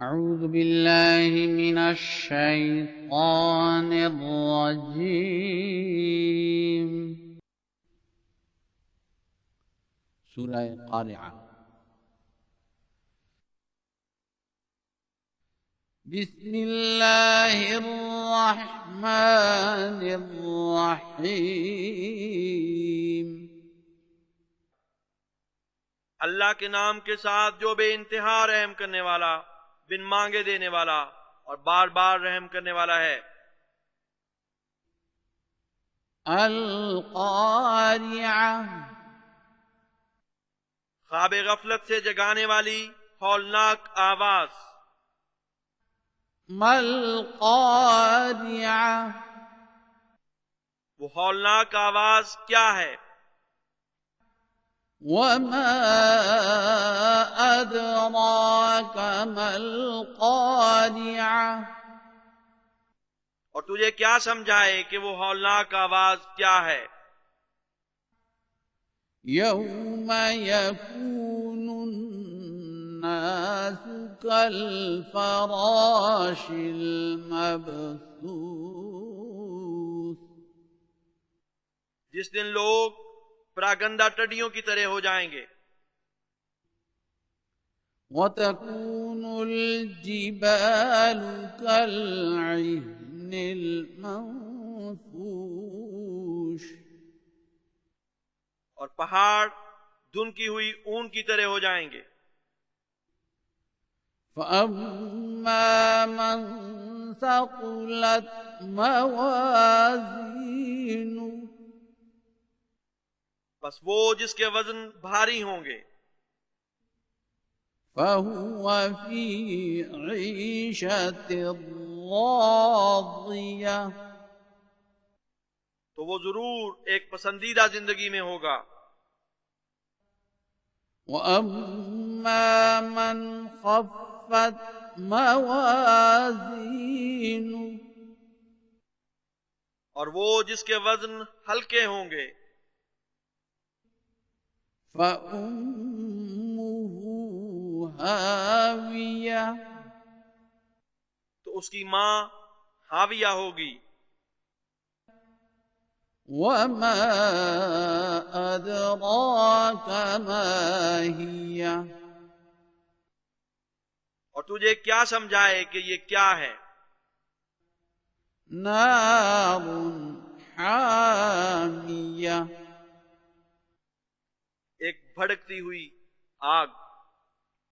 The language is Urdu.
أعوذ بالله من الشيطان الرجيم. سورة قارعة. بسم الله الرحمن الرحيم. اللہ کے نام کے ساتھ جو بے انتہا رحم کرنے والا، بن مانگے دینے والا اور بار بار رحم کرنے والا ہے۔ القارعة. خواب غفلت سے جگانے والی ہولناک آواز۔ ما القارعة. وہ ہولناک آواز کیا ہے؟ وما أدراك ما القارعة. اور تجھے کیا سمجھائے کہ وہ ہولناک آواز کیا ہے؟ يوم يكون الناس كالفراش المبثوث. جس دن لوگ پراگندہ ٹڈیوں کی طرح ہو جائیں گے۔ وتكون الجبال كالعهن المنفوش. اور پہاڑ دھنکی ہوئی اون کی طرح ہو جائیں گے۔ فأما من ثقلت موازينه. بس وہ جس کے وزن بھاری ہوں گے۔ فهو في عيشة راضية. تو وہ ضرور ایک پسندیدہ زندگی میں ہوگا۔ وأما من خفت موازينه. اور وہ جس کے وزن ہلکے ہوں گے۔ فأمه هاوية. تو اس کی ماں حاویہ ہوگی۔ وما أدراك ما هي. اور تجھے کیا سمجھائے کہ یہ کیا ہے؟ نار حامية. ایک بھڑکتی ہوئی آگ۔